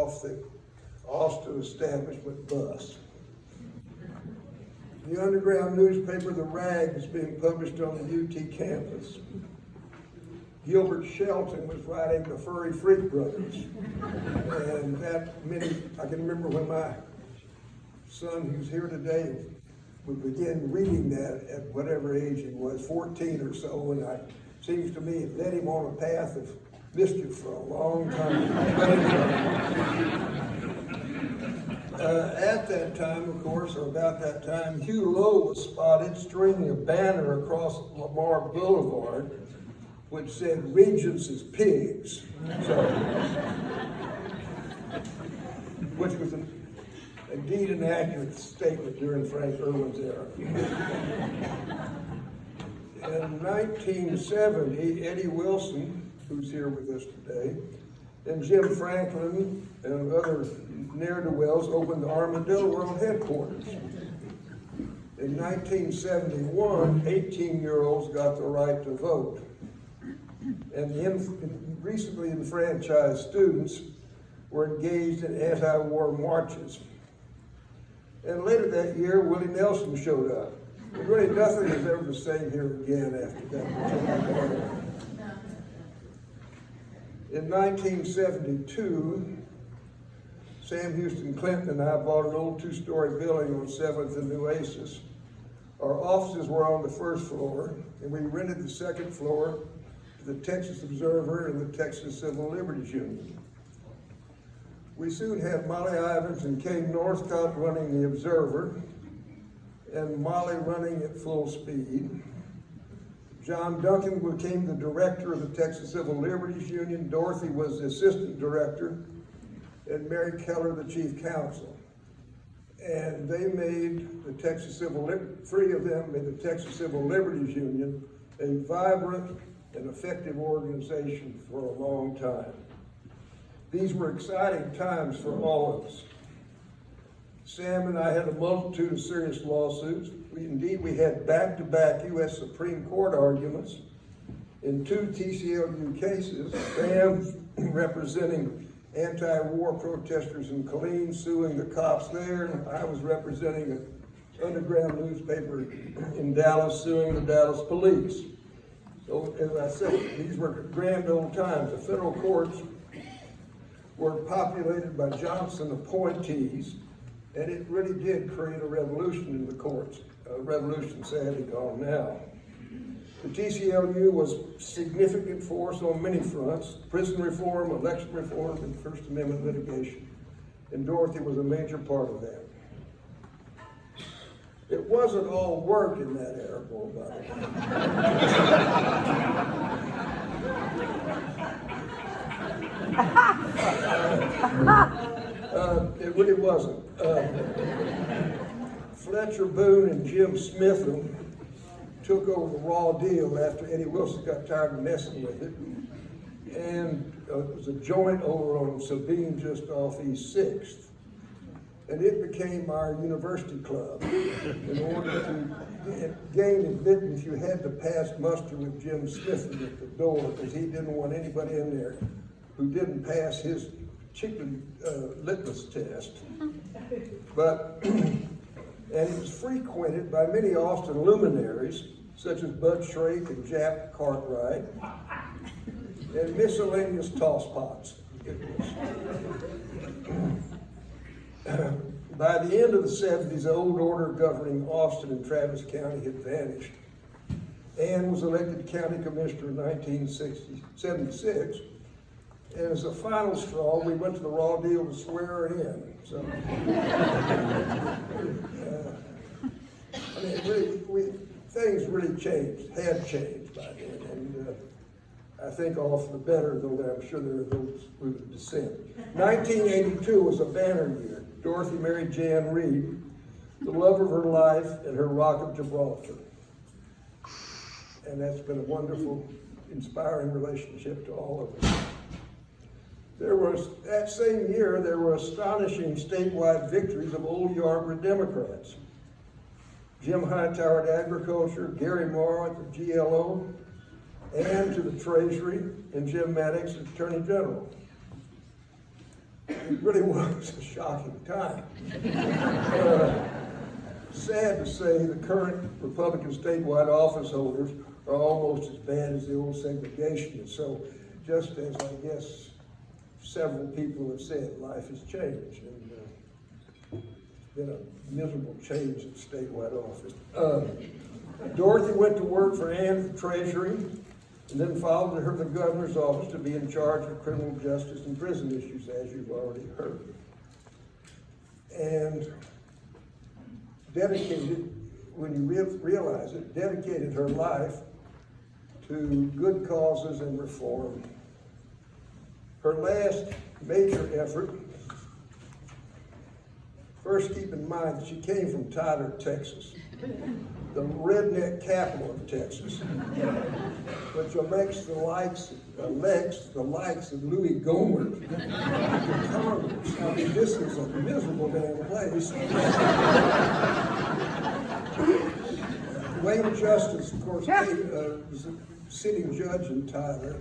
off the Austin establishment bus. The underground newspaper, The Rag, is being published on the UT campus. Gilbert Shelton was writing The Furry Freak Brothers. And I can remember when my son, who's here today, would begin reading that at whatever age he was, 14 or so, and it seems to me it led him on a path of mischief for a long time. At that time, of course, or about that time, Hugh Lowe was spotted stringing a banner across Lamar Boulevard which said Regents is pigs. So, which was indeed an accurate statement during Frank Irwin's era. In 1970, Eddie Wilson, who's here with us today, and Jim Franklin and other ne'er-do-wells opened the Armadillo World Headquarters. In 1971, 18-year-olds got the right to vote. And the recently enfranchised students were engaged in anti-war marches. And later that year, Willie Nelson showed up. But really, nothing is ever the same here again after that. In 1972, Sam Houston Clinton and I bought an old two-story building on 7th and Nueces. Our offices were on the first floor, and we rented the second floor to the Texas Observer and the Texas Civil Liberties Union. We soon had Molly Ivins and Kay Northcott running the Observer, and Molly running at full speed. John Duncan became the director of the Texas Civil Liberties Union. Dorothy was the assistant director, and Mary Keller the chief counsel. And they made the three of them made the Texas Civil Liberties Union a vibrant and effective organization for a long time. These were exciting times for all of us. Sam and I had a multitude of serious lawsuits. We had back-to-back U.S. Supreme Court arguments in 2 TCLU cases. Sam representing anti-war protesters in Killeen, suing the cops there, and I was representing an underground newspaper in Dallas, suing the Dallas police. So, as I said, these were grand old times. The federal courts were populated by Johnson appointees, and it really did create a revolution in the courts, a revolution sadly gone now. The TCLU was a significant force on many fronts: prison reform, election reform, and First Amendment litigation. And Dorothy was a major part of that. It wasn't all work in that era, by the way. It really wasn't. Fletcher Boone and Jim Smitham took over the Raw Deal after Eddie Wilson got tired of messing with it. And it was a joint over on Sabine just off East 6th. And it became our university club. In order to gain admittance, you had to pass muster with Jim Smitham at the door, because he didn't want anybody in there who didn't pass his chicken litmus test. But, and it was frequented by many Austin luminaries, such as Bud Shrake and Jack Cartwright, and miscellaneous tosspots. By the end of the 70s, the old order governing Austin and Travis County had vanished. Ann was elected county commissioner in 1976, and as a final straw, we went to the Raw Deal to swear her in. So, I mean, things really had changed by then, and I think all for the better, though I'm sure there are those who dissent. 1982 was a banner year. Dorothy married Jan Reed, the love of her life and her Rock of Gibraltar. And that's been a wonderful, inspiring relationship to all of us. That same year, there were astonishing statewide victories of Old Yarborough Democrats. Jim Hightower at Agriculture, Gary Morrow at the GLO, Ann to the Treasury, and Jim Maddox as Attorney General. It really was a shocking time. Sad to say, the current Republican statewide office holders are almost as bad as the old segregationists. So just as I guess several people have said, life has changed. And it's been a miserable change in statewide office. Dorothy went to work for Ann at the Treasury and then followed her to the governor's office to be in charge of criminal justice and prison issues, as you've already heard. And dedicated, when you realize it, dedicated her life to good causes and reform. Her last major effort, first keep in mind that she came from Tyler, Texas, the redneck capital of Texas, which elects the likes of Louis Gohmert to Congress. I mean, this is a miserable damn place. Wayne Justice, of course, was a sitting judge in Tyler,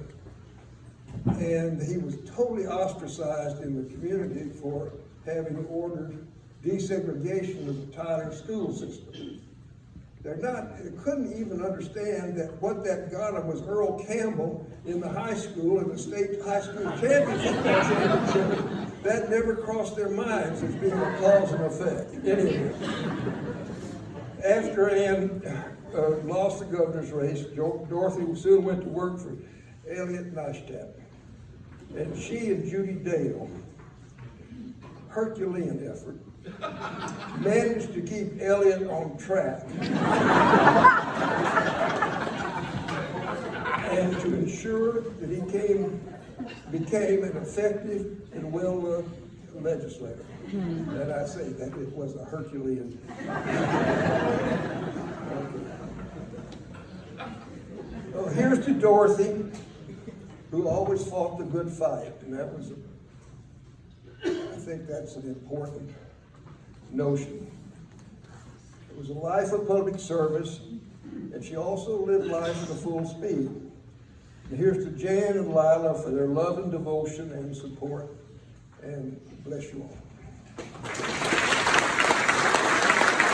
and he was totally ostracized in the community for having ordered desegregation of the Tyler school system. They couldn't even understand that what that got them was Earl Campbell in the high school, in the state high school championship. That never crossed their minds as being a cause and effect. Anyway, after Ann lost the governor's race, Dorothy soon went to work for Elliott Neistat. And she and Judy Dale, Herculean effort, managed to keep Elliott on track and to ensure that he became an effective and well-loved legislator. And I say that it was a Herculean. Well, here's to Dorothy, who always fought the good fight, and that was, I think that's an important notion. It was a life of public service, and she also lived life at full speed. And here's to Jan and Lila for their love and devotion and support, and bless you all.